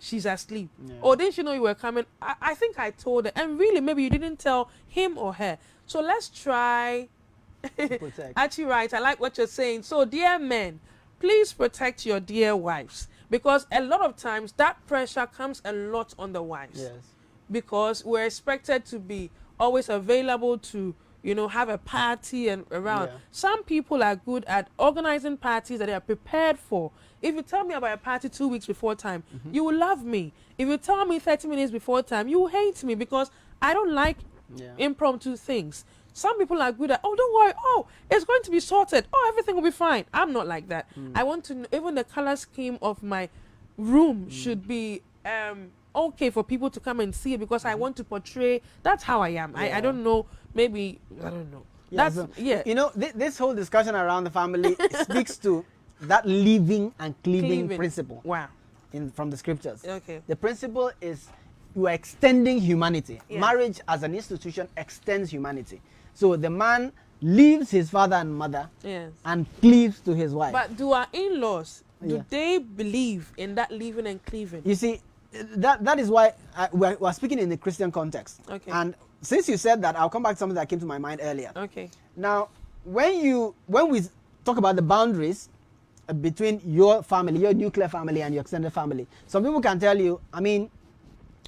She's asleep. Or didn't you know you were coming? I think I told her. And really, maybe you didn't tell him or her. So let's try. Actually, right. I like what you're saying. So, dear men, please protect your dear wives. Because a lot of times that pressure comes a lot on the wives. Yes. Because we're expected to be always available to, you know, have a party and around. Some people are good at organizing parties that they are prepared for. If you tell me about a party 2 weeks before time, you will love me. If you tell me 30 minutes before time, you will hate me because I don't like impromptu things. Some people are good at, don't worry, it's going to be sorted. Everything will be fine. I'm not like that. I want to know, even the color scheme of my room should be okay for people to come and see it because I want to portray, that's how I am. I don't know, maybe, I don't know. You know, this whole discussion around the family speaks to that living and cleaving principle. Wow. From the scriptures. Okay. The principle is you are extending humanity. Yes. Marriage as an institution extends humanity. So the man leaves his father and mother and cleaves to his wife. But do our in-laws, do they believe in that living and cleaving? You see, that is why we're speaking in the Christian context. Okay. And since you said that, I'll come back to something that came to my mind earlier. Okay. Now, when we talk about the boundaries between your family, your nuclear family and your extended family, some people can tell you, I mean,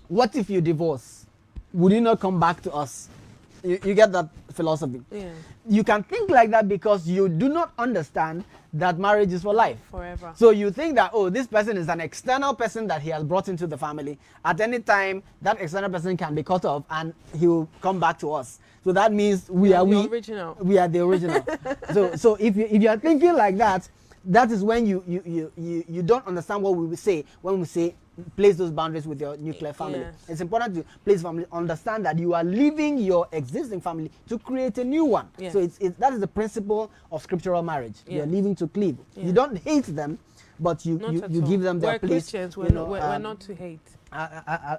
what if you divorce? Would you not come back to us? You get that philosophy. Yeah. You can think like that because you do not understand that marriage is for life. Forever. So you think that, this person is an external person that he has brought into the family. At any time, that external person can be cut off and he will come back to us. So that means we are the original. We are the original. so if you are thinking like that, that is when you don't understand what we say when we say place those boundaries with your nuclear family. Yes. It's important to place family, understand that you are leaving your existing family to create a new one. Yes. So that is the principle of scriptural marriage. Yes. You're leaving to cleave. Yes. You don't hate them, but you give them their place. Christians, we're not to hate.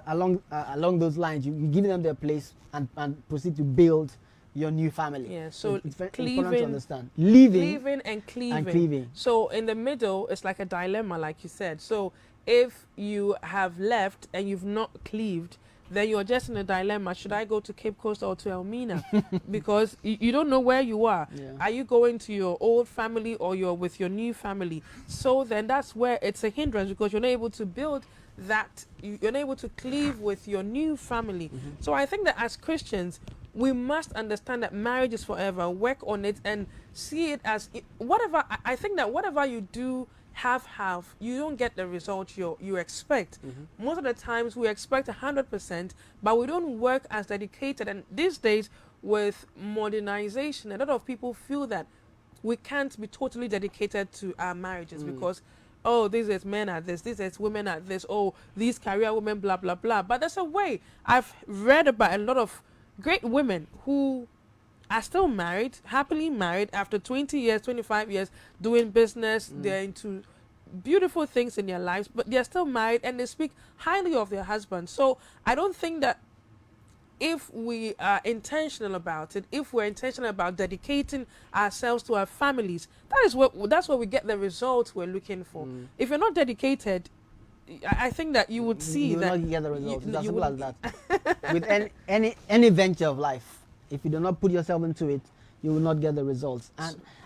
Along those lines, you give them their place and proceed to build your new family. Yeah, so it's very cleaving, important to understand. Leaving and cleaving. So in the middle, it's like a dilemma, like you said. So if you have left and you've not cleaved, then you're just in a dilemma. Should I go to Cape Coast or to Elmina? Because you don't know where you are. Yeah. Are you going to your old family or you're with your new family? So then that's where it's a hindrance because you're not able to build that. You're not able to cleave with your new family. So I think that as Christians, we must understand that marriage is forever, work on it and see it as whatever. I think that whatever you do, you don't get the result you expect. Most of the times we expect 100%, but we don't work as dedicated. And these days with modernization, a lot of people feel that we can't be totally dedicated to our marriages because this is men at this is women at this, these career women, blah, blah, blah. But there's a way. I've read about a lot of great women who are still married, happily married after 20 years, 25 years doing business. They're into beautiful things in their lives, but they're still married and they speak highly of their husband. So I don't think that if we are intentional about it, if we're intentional about dedicating ourselves to our families, that's where we get the results we're looking for. If you're not dedicated, I think that you would see you that will not get the results. It's as simple as wouldn't- that. With any venture of life, if you do not put yourself into it, you will not get the results.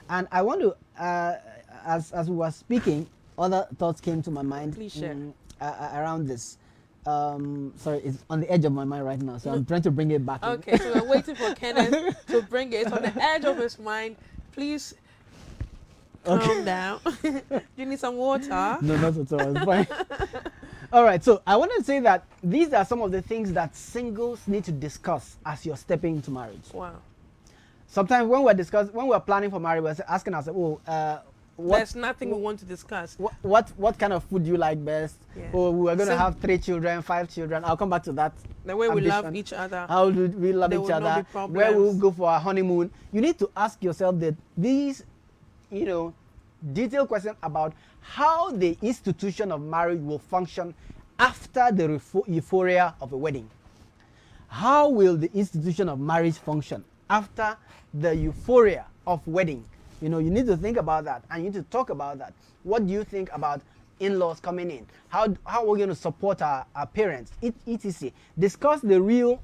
And I want to, as we were speaking, other thoughts came to my mind. Please share. Around this. Sorry, it's on the edge of my mind right now, so I'm trying to bring it back. Okay, so we're waiting for Kenneth to bring it. It's on the edge of his mind. Please calm down. You need some water? No, not at all. It's fine. All right, so I want to say that these are some of the things that singles need to discuss as you're stepping into marriage. Wow. Sometimes when we're planning for marriage, we're asking ourselves, There's nothing we want to discuss. What kind of food do you like best? Yeah. Or we're going to So- have 3 children, 5 children. I'll come back to that. The way we love ambition. each other. How do we love There each will not other? be problems. Where we'll go for our honeymoon. You need to ask yourself that these, detailed questions about how the institution of marriage will function after the euphoria of a wedding. How will the institution of marriage function after the euphoria of wedding? You need to think about that, and you need to talk about that. What do you think about in-laws coming in? How are we going to support our parents? Etc. Discuss the real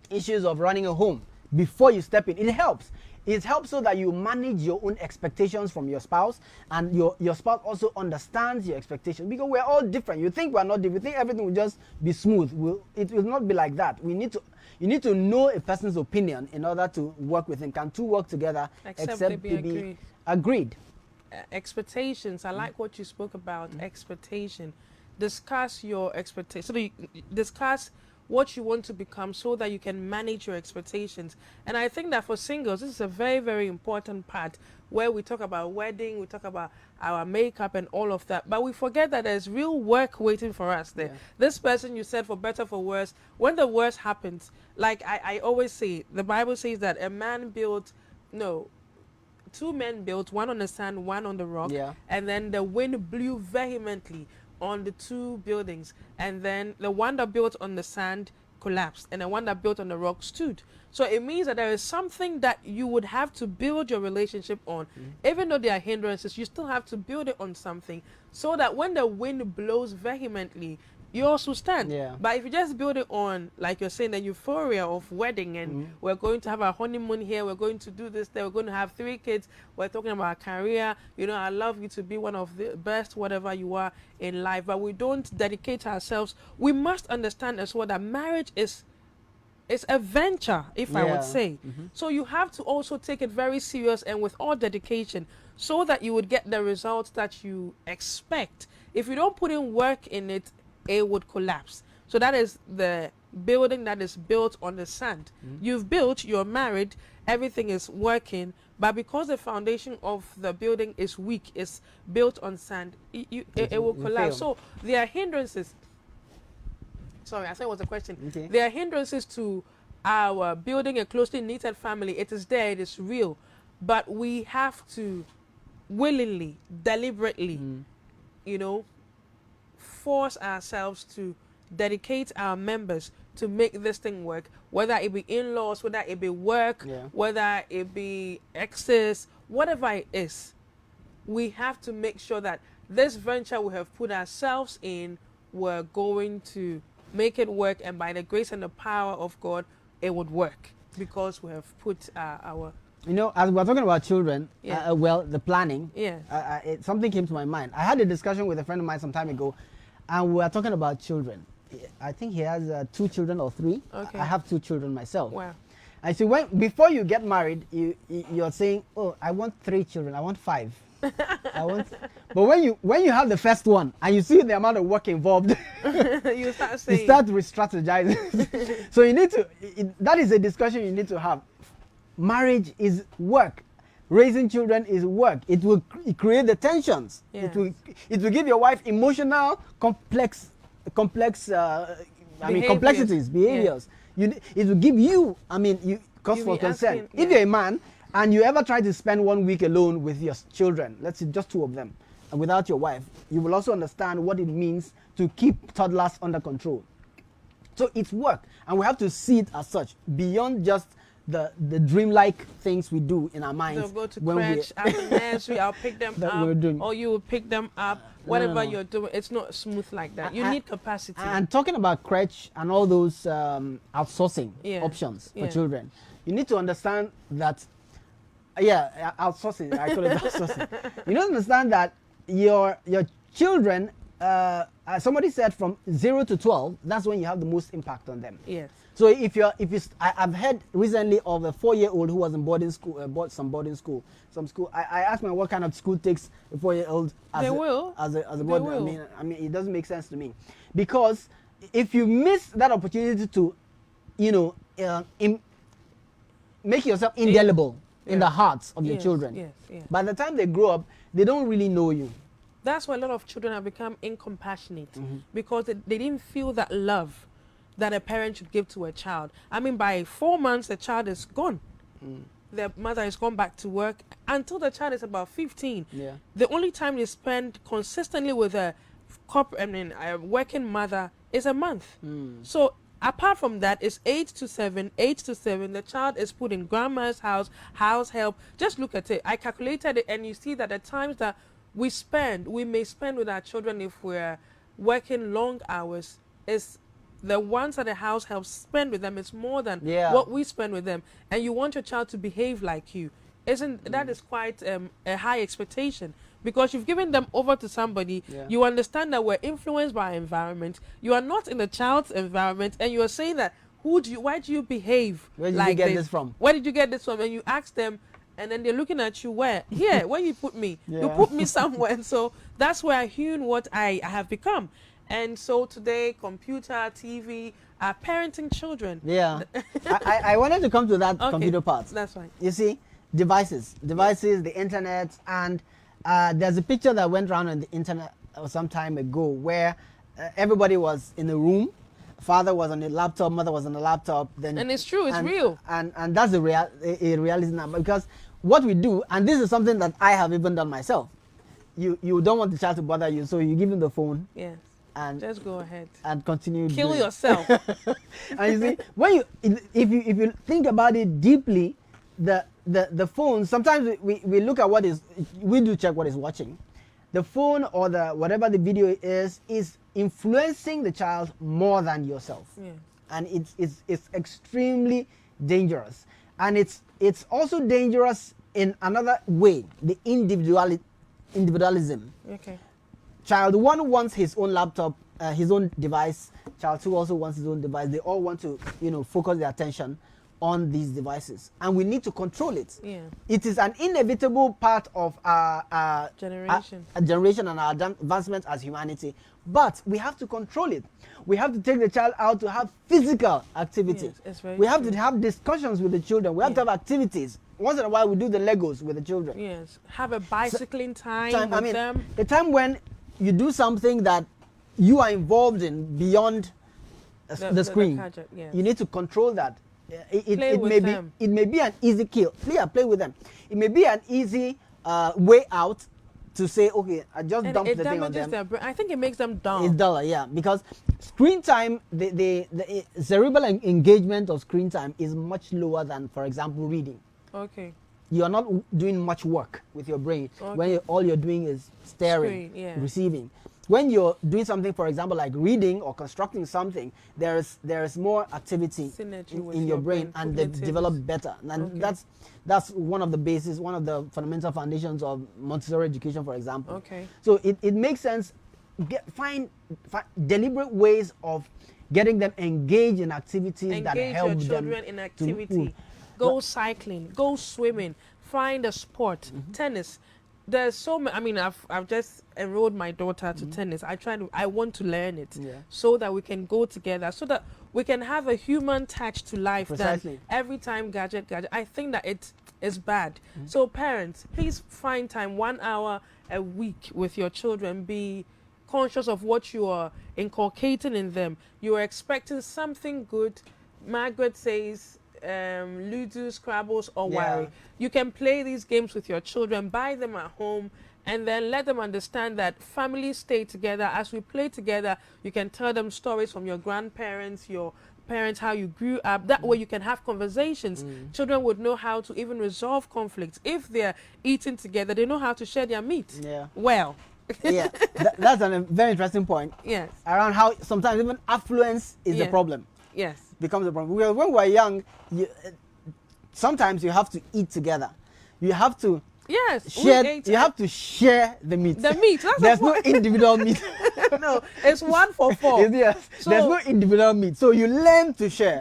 issues of running a home before you step in. It helps. It helps so that you manage your own expectations from your spouse, and your spouse also understands your expectations, because we're all different. You think we're not different. You think everything will just be smooth. It will not be like that. You need to know a person's opinion in order to work with him. Can two work together Except they be agreed? Expectations. I like what you spoke about. Expectation. Discuss your expectations. So you discuss what you want to become so that you can manage your expectations. And I think that for singles, this is a very, very important part where we talk about wedding, we talk about our makeup and all of that. But we forget that there's real work waiting for us there. Yeah. This person you said, for better, for worse, when the worst happens, like I always say, the Bible says that two men built, one on the sand, one on the rock. Yeah. And then the wind blew vehemently on the two buildings, and then the one that built on the sand collapsed, and the one that built on the rock stood. So it means that there is something that you would have to build your relationship on. Even though there are hindrances, you still have to build it on something, so that when the wind blows vehemently, you also stand. Yeah. But if you just build it on, like you're saying, the euphoria of wedding, and we're going to have our honeymoon here, we're going to do this there, we're going to have 3 kids, we're talking about career, I love you to be one of the best, whatever you are in life, but we don't dedicate ourselves. We must understand as well that marriage is a venture, if I would say. So you have to also take it very serious and with all dedication, so that you would get the results that you expect. If you don't put in work in it, it would collapse. So that is the building that is built on the sand. You've built, you're married, everything is working, but because the foundation of the building is weak, it's built on sand, it will collapse. So there are hindrances. Sorry, I said it was a question. Okay. There are hindrances to our building a closely knitted family. It is there, it is real, but we have to willingly, deliberately, force ourselves to dedicate our members to make this thing work, whether it be in-laws, whether it be work, whether it be exes, whatever it is. We have to make sure that this venture we have put ourselves in, we're going to make it work, and by the grace and the power of God, it would work, because we have put our as we're talking about children, the planning, something came to my mind. I had a discussion with a friend of mine some time ago, and we were talking about children. I think he has 2 children or 3. Okay. I have 2 children myself. Wow. I see, before you get married, you're saying, oh, I want 3 children, I want 5. But when you have the first one and you see the amount of work involved, you start re-strategizing. So you need to, that is a discussion you need to have. Marriage is work. Raising children is work. It will create the tensions. Yes. It will give your wife emotional complexities, behaviors. It will give you, cause for concern. If you're a man and you ever try to spend 1 week alone with your children, let's say just 2 of them, and without your wife, you will also understand what it means to keep toddlers under control, So it's work, and we have to see it as such, beyond just the dreamlike things we do in our minds. They'll go to crèche after nursery. I'll pick them up, or you will pick them up. Whatever you're doing, it's not smooth like that. You need capacity. And talking about crèche and all those outsourcing options for children, you need to understand that. Outsourcing. I call it outsourcing. You need to understand that your children. Somebody said from 0 to 12, that's when you have the most impact on them. Yes. So I've heard recently of a 4-year-old who was in boarding school, some school. I asked me what kind of school takes a 4-year-old as a boarding. I mean, it doesn't make sense to me, because if you miss that opportunity to, make yourself indelible in the hearts of your children, by the time they grow up, they don't really know you. That's why a lot of children have become incompassionate, because they didn't feel that love that a parent should give to a child. I mean, by 4 months, the child is gone. The mother has gone back to work until the child is about 15. Yeah. The only time they spend consistently with a working mother is a month. So apart from that, it's 8 to 7. The child is put in grandma's house help. Just look at it. I calculated it, and you see that the times that we may spend with our children if we're working long hours, is the ones that the house helps spend with them is more than what we spend with them. And you want your child to behave like you. That is quite a high expectation, because you've given them over to somebody. You understand that we're influenced by our environment. You are not in the child's environment, and you are saying that why do you behave like this? Where did you get this from? And you ask them, and then they're looking at you, where you put me? You put me somewhere. And so that's where I hewn what I have become. And so today, computer, TV, are parenting children. Yeah. I wanted to come to that computer part. That's right. You see, devices, the internet, and there's a picture that went around on the internet some time ago where everybody was in a room. Father was on a laptop, mother was on a laptop. And it's true, it's real. And that's a reality now, because what we do, and this is something that I have even done myself, you don't want the child to bother you, so you give him the phone. Yes. And just go ahead and continue. Kill yourself. And you see, if you think about it deeply, the phone, sometimes we look at we do check what is watching. The phone or whatever the video is influencing the child more than yourself. Yeah. And it's extremely dangerous. And it's also dangerous in another way, the individualism. Okay. Child 1 wants his own laptop, his own device. Child 2 also wants his own device. They all want to, focus their attention on these devices, and we need to control it. Yeah. It is an inevitable part of our generation and our advancement as humanity. But we have to control it. We have to take the child out to have physical activity. Yes, it's very we have true. to have discussions with the children. We have to have activities. Once in a while, we do the Legos with the children. Yes. Have a bicycling time with them. A time when you do something that you are involved in beyond the screen. Yes. You need to control that. It may be an easy kill. Play with them. It may be an easy way out to say, okay, I just dump the thing on them. Their brain. I think it makes them dull. It's duller, yeah, because screen time, the cerebral engagement of screen time is much lower than, for example, reading. Okay. You are not doing much work with your brain when all you're doing is staring, receiving. When you're doing something, for example, like reading or constructing something, there is more activity in your brain, and they develop better. And that's one of the bases, one of the fundamental foundations of Montessori education, for example. Okay. So it makes sense. Find deliberate ways of getting them engaged in activities that help your children in activity. Go cycling, go swimming, find a sport, tennis. There's so many. I mean, I've just enrolled my daughter to tennis. I want to learn it so that we can go together, so that we can have a human touch to life. Precisely. Than every time gadget. I think that it is bad. So parents, please find time, 1 hour a week with your children. Be conscious of what you are inculcating in them. You are expecting something good. Margaret says, Ludo, Scrabbles, or Wari. You can play these games with your children, buy them at home, and then let them understand that families stay together. As we play together, you can tell them stories from your grandparents, your parents, how you grew up. That way you can have conversations. Children would know how to even resolve conflicts. If they're eating together, they know how to share their meat. Yeah. Well. Yeah, that's a very interesting point. Yes. Around how sometimes even affluence is the problem. Yes. Becomes a problem. When we were young, sometimes you have to eat together. You have to share. You have to share the meat. The meat. There's no individual meat. No, it's one for four. Yes. So, there's no individual meat. So you learn to share.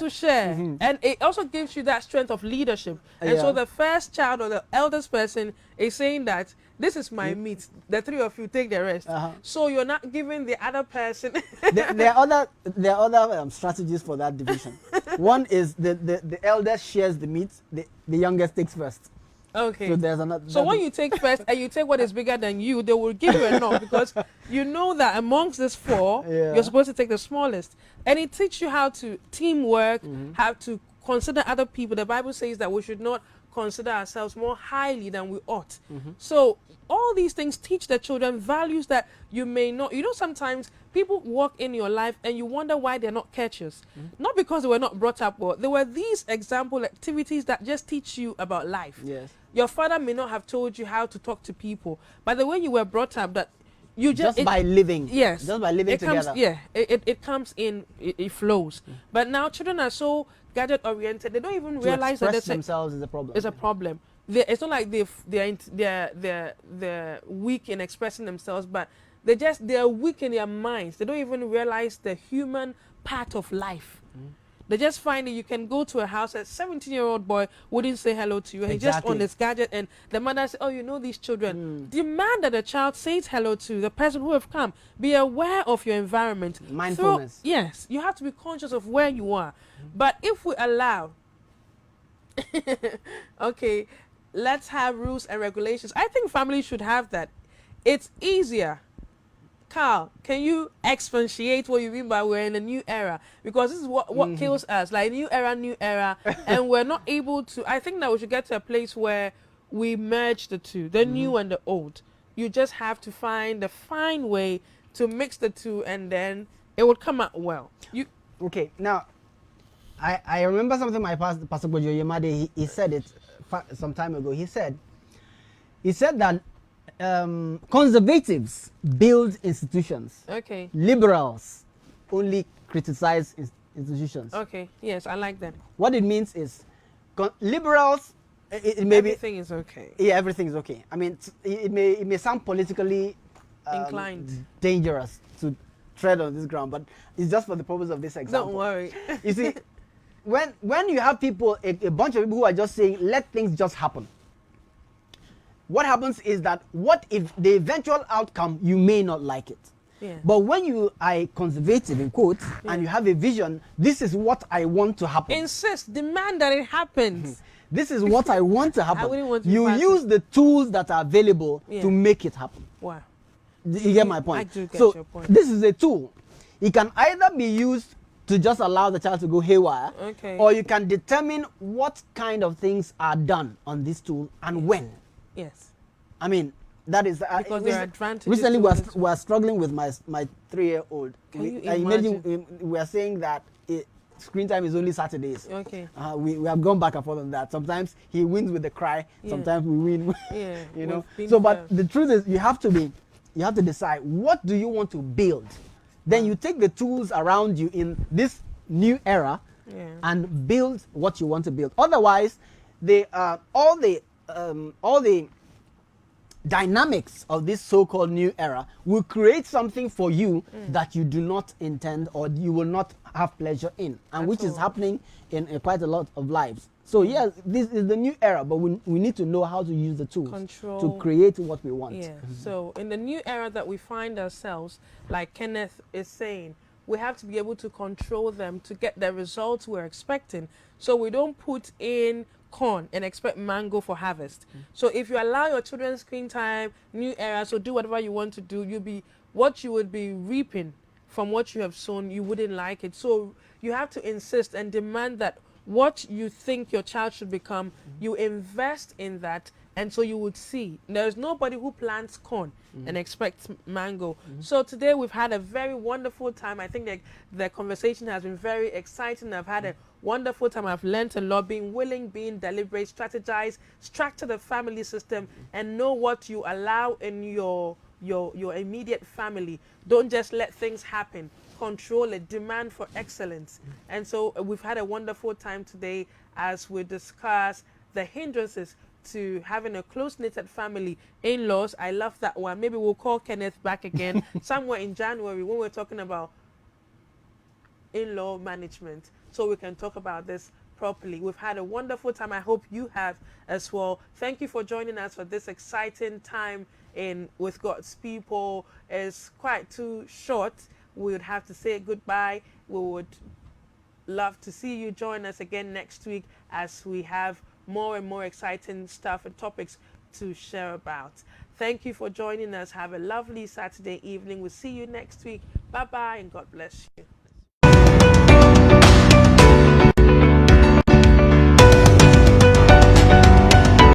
And it also gives you that strength of leadership. And so the first child or the eldest person is saying that this is my meat. The three of you take the rest. So you're not giving the other person. there are other strategies for that division. One is the eldest shares the meat. The youngest takes first. Okay. So there's another. So when you take first and you take what is bigger than you, they will give you enough because you know that amongst these four, you're supposed to take the smallest. And it teaches you how to teamwork, how to consider other people. The Bible says that we should not consider ourselves more highly than we ought. So all these things teach the children values that you may not. You know, sometimes people walk in your life and you wonder why they're not catchers. Not because they were not brought up well. There were these example activities that just teach you about life. Yes. Your father may not have told you how to talk to people, but the way you were brought up, that you just by living. Yes. Just by living together. It comes in, it flows. But now children are so gadget oriented, they don't even realize that themselves is a problem. It's a problem. It's not like they're weak in expressing themselves, but they're weak in their minds. They don't even realize the human part of life. They just find that you can go to a house, a 17-year-old boy wouldn't say hello to you. And he's just on this gadget, and the mother says, oh, you know these children. Demand that the child says hello to the person who have come. Be aware of your environment. Mindfulness. Yes, you have to be conscious of where you are. But if we allow, okay, let's have rules and regulations. I think families should have that. It's easier. Carl, can you expatiate what you mean by we're in a new era? Because this is what kills us, like new era, and we're not able to. I think that we should get to a place where we merge the two, the new and the old. You just have to find the fine way to mix the two, and then it will come out well. Okay, now, I remember something my Pastor Bojo Yemade, he said it some time ago. He said that conservatives build institutions. Okay. Liberals only criticize institutions. Okay. Yes, I like that. What it means is, liberals, it may everything is okay. Yeah, everything is okay. I mean, it may sound politically inclined, dangerous to tread on this ground, but it's just for the purpose of this example. Don't worry. You see, when you have people, a bunch of people who are just saying, let things just happen. What happens is that what if the eventual outcome, you may not like it. Yeah. But when you are conservative, in quotes, and you have a vision, this is what I want to happen. Insist, demand that it happens. This is what I want to happen. I wouldn't want to you use the tools that are available to make it happen. Wow. You get my point? I do get your point. This is a tool. It can either be used to just allow the child to go haywire, or you can determine what kind of things are done on this tool and when. Yes. I mean, that is because there are advantages. Recently, we are struggling with my 3-year-old. Can you imagine? We are saying that screen time is only Saturdays. Okay. We have gone back and forth on that. Sometimes he wins with the cry. Sometimes we win. You know. So, but the truth is, you have to decide what do you want to build. Then you take the tools around you in this new era and build what you want to build. Otherwise, all the dynamics of this so-called new era will create something for you that you do not intend or you will not have pleasure in, and which is happening in quite a lot of lives. So yes, this is the new era, but we need to know how to use the tools to create what we want. Yeah. So in the new era that we find ourselves, like Kenneth is saying, we have to be able to control them to get the results we're expecting. So we don't put in corn and expect mango for harvest. So if you allow your children screen time, new era, so do whatever you want to do, what you would be reaping from what you have sown, you wouldn't like it. So you have to insist and demand that what you think your child should become, you invest in that And so you would see there's nobody who plants corn and expects mango. So today we've had a very wonderful time. I think that the conversation has been very exciting. I've had a wonderful time. I've learned a lot, being willing, being deliberate, strategize, structure the family system, and know what you allow in your immediate family. Don't just let things happen. Control it. Demand for excellence. And so we've had a wonderful time today as we discuss the hindrances to having a close-knitted family. In-laws, I love that one. Maybe we'll call Kenneth back again somewhere in January when we're talking about in-law management, so we can talk about this properly. We've had a wonderful time. I hope you have as well. Thank you for joining us for this exciting time in with God's people. It's quite too short. We would have to say goodbye. We would love to see you join us again next week as we have more and more exciting stuff and topics to share about. Thank you for joining us. Have a lovely Saturday evening. We'll see you next week. Bye-bye and God bless you.